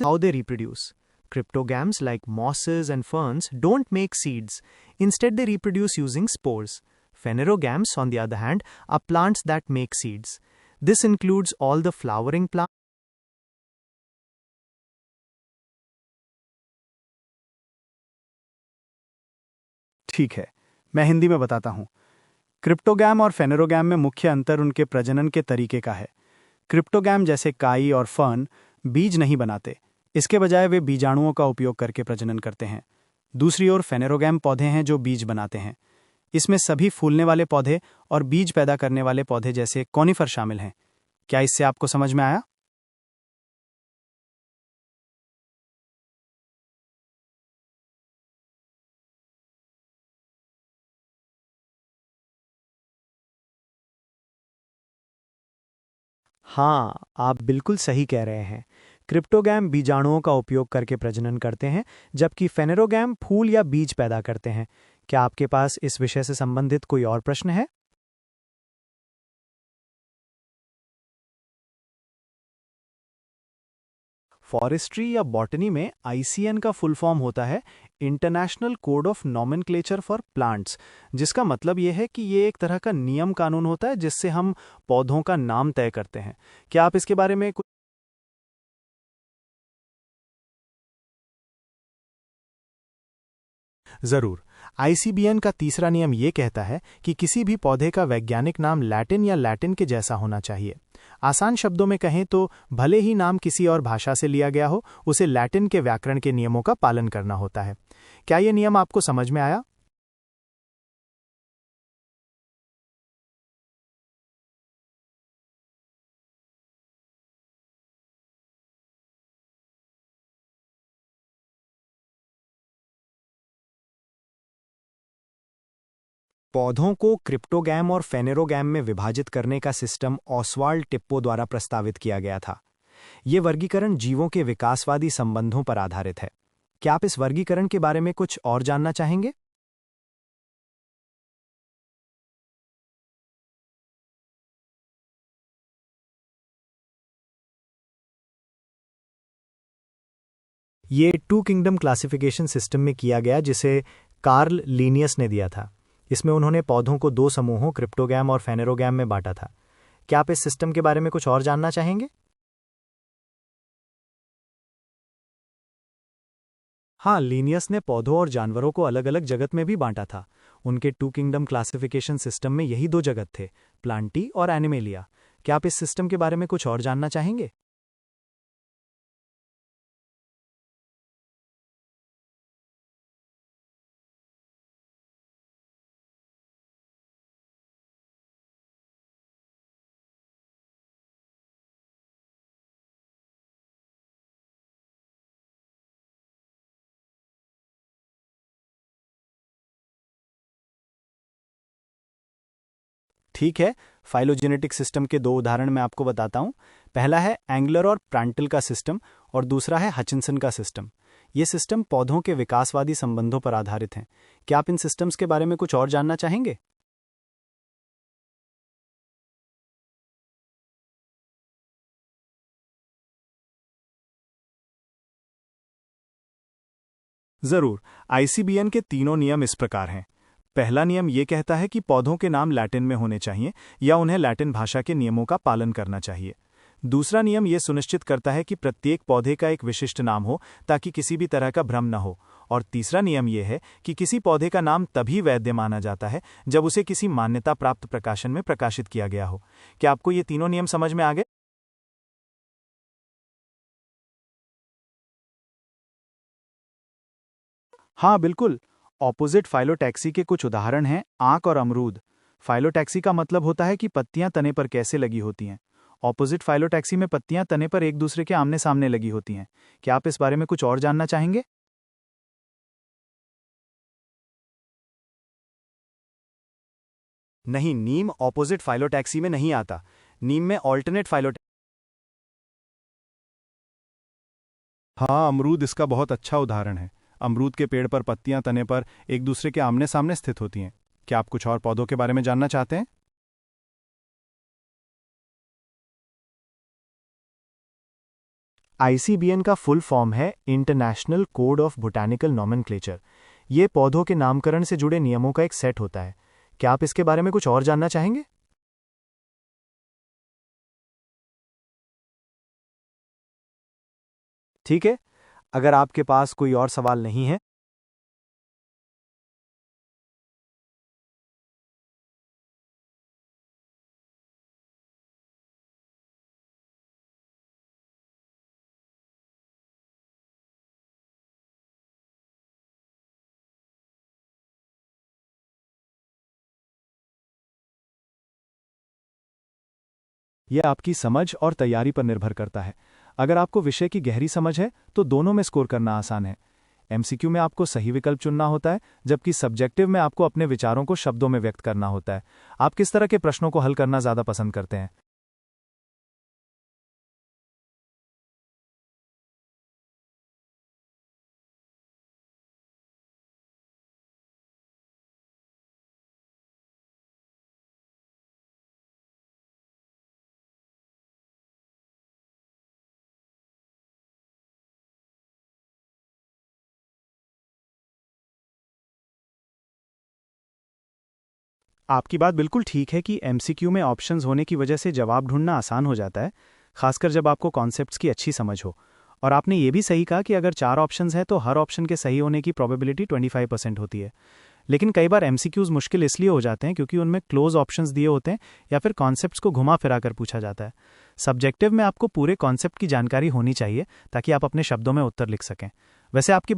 how they reproduce. Cryptogams like mosses and ferns don't make seeds. Instead, they reproduce using spores. Phanerogams, on the other hand, are plants that make seeds. This includes all the flowering plants. ठीक है, मैं हिंदी में बताता हूँ। Cryptogam और फेनेरोगैम में मुख्य अंतर उनके प्रजनन के तरीके का है। क्रिप्टोगैम जैसे काई और फर्न बीज नहीं बनाते, इसके बजाय वे बीजाणुओं का उपयोग करके प्रजनन करते हैं। दूसरी ओर फेनेरोगैम पौधे हैं जो बीज बनाते हैं। इसमें सभी फूलने वाले पौधे और बीज पैदा करने वाले पौधे जैसे कॉनिफर शामिल हैं। क्या इससे आपको समझ में आया? हाँ, आप बिल्कुल सही कह रहे हैं। क्रिप्टोगैम बीजाणुओं का उपयोग करके प्रजनन करते हैं, जबकि फेनेरोगैम फूल या बीज पैदा करते हैं। क्या आपके पास इस विषय से संबंधित कोई और प्रश्न है? फॉरेस्ट्री या बॉटनी में आईसीएन का फुल फॉर्म होता है international code of nomenclature for plants, जिसका मतलब यह है कि ये एक तरह का नियम कानून होता है जिससे हम पौधों का नाम तय करते हैं। क्या आप इसके बारे में जरूर। आईसीबीएन का तीसरा नियम यह कहता है कि किसी भी पौधे का वैज्ञानिक नाम लैटिन या लैटिन के जैसा होना चाहिए। आसान शब्दों में कहें तो भले ही नाम किसी और भाषा से लिया गया हो, उसे लैटिन के व्याकरण के नियमों का पालन करना होता है। क्या यह नियम आपको समझ में आया? पौधों को क्रिप्टोगैम और फेनेरोगैम में विभाजित करने का सिस्टम ऑसवाल्ड टिप्पो द्वारा प्रस्तावित किया गया था। ये वर्गीकरण जीवों के विकासवादी संबंधों पर आधारित है। क्या आप इस वर्गीकरण के बारे में कुछ और जानना चाहेंगे? ये टू किंगडम क्लासिफिकेशन सिस्टम में किया गया, जिसे कार्ल लीनियस ने दिया था। इसमें उन्होंने पौधों को दो समूहों क्रिप्टोगैम और फेनेरोगैम में बांटा था। क्या आप इस सिस्टम के बारे में कुछ और जानना चाहेंगे? हाँ, लीनियस ने पौधों और जानवरों को अलग अलग जगत में भी बांटा था। उनके टू किंगडम क्लासिफिकेशन सिस्टम में यही दो जगत थे, प्लांटी और एनिमेलिया। क्या आप इस सिस्टम के बारे में कुछ और जानना चाहेंगे? ठीक है, फाइलोजेनेटिक सिस्टम के दो उदाहरण मैं आपको बताता हूं। पहला है एंगलर और प्रांटल का सिस्टम और दूसरा है हचिंसन का सिस्टम। ये सिस्टम पौधों के विकासवादी संबंधों पर आधारित हैं। क्या आप इन सिस्टम्स के बारे में कुछ और जानना चाहेंगे? जरूर। आईसीबीएन के तीनों नियम इस प्रकार हैं। पहला नियम यह कहता है कि पौधों के नाम लैटिन में होने चाहिए या उन्हें लैटिन भाषा के नियमों का पालन करना चाहिए। दूसरा नियम यह सुनिश्चित करता है कि प्रत्येक पौधे का एक विशिष्ट नाम हो ताकि किसी भी तरह का भ्रम न हो। और तीसरा नियम यह है कि किसी पौधे का नाम तभी वैध माना जाता है जब उसे किसी मान्यता प्राप्त प्रकाशन में प्रकाशित किया गया हो। क्या आपको ये तीनों नियम समझ में आ गए? हाँ, बिल्कुल। ऑपोजिट फाइलोटैक्सी के कुछ उदाहरण हैं आंक और अमरूद। फाइलोटैक्सी का मतलब होता है कि पत्तियां तने पर कैसे लगी होती हैं। ऑपोजिट फाइलोटैक्सी में पत्तियां तने पर एक दूसरे के आमने सामने लगी होती हैं। क्या आप इस बारे में कुछ और जानना चाहेंगे? नहीं, नीम ऑपोजिट फाइलोटैक्सी में नहीं आता। नीम में ऑल्टरनेट फाइलोटैक्सी। हाँ, अमरूद इसका बहुत अच्छा उदाहरण है। अमरूद के पेड़ पर पत्तियां तने पर एक दूसरे के आमने सामने स्थित होती हैं। क्या आप कुछ और पौधों के बारे में जानना चाहते हैं? ICBN का फुल फॉर्म है international code of botanical nomenclature. ये पौधों के नामकरण से जुड़े नियमों का एक सेट होता है। क्या आप इसके बारे में कुछ और जानना चाहेंगे? ठीक है, अगर आपके पास कोई और सवाल नहीं है यह आपकी समझ और तैयारी पर निर्भर करता है। अगर आपको विषय की गहरी समझ है तो दोनों में स्कोर करना आसान है। MCQ में आपको सही विकल्प चुनना होता है, जबकि सब्जेक्टिव में आपको अपने विचारों को शब्दों में व्यक्त करना होता है। आप किस तरह के प्रश्नों को हल करना ज़्यादा पसंद करते हैं? आपकी बात बिल्कुल ठीक है कि MCQ में ऑप्शंस होने की वजह से जवाब ढूंढना आसान हो जाता है, खासकर जब आपको कॉन्सेप्ट्स की अच्छी समझ हो। और आपने ये भी सही कहा कि अगर 4 ऑप्शंस हैं तो हर ऑप्शन के सही होने की प्रोबेबिलिटी 25% होती है। लेकिन कई बार MCQs मुश्किल इसलिए हो जाते हैं क्योंकि उनमें क्लोज ऑप्शंस दिए होते हैं या फिर कॉन्सेप्ट्स को घुमा फिरा कर पूछा जाता है। सब्जेक्टिव में आपको पूरे कॉन्सेप्ट की जानकारी होनी चाहिए ताकि आप अपने शब्दों में उत्तर लिख सकें। वैसे आपकी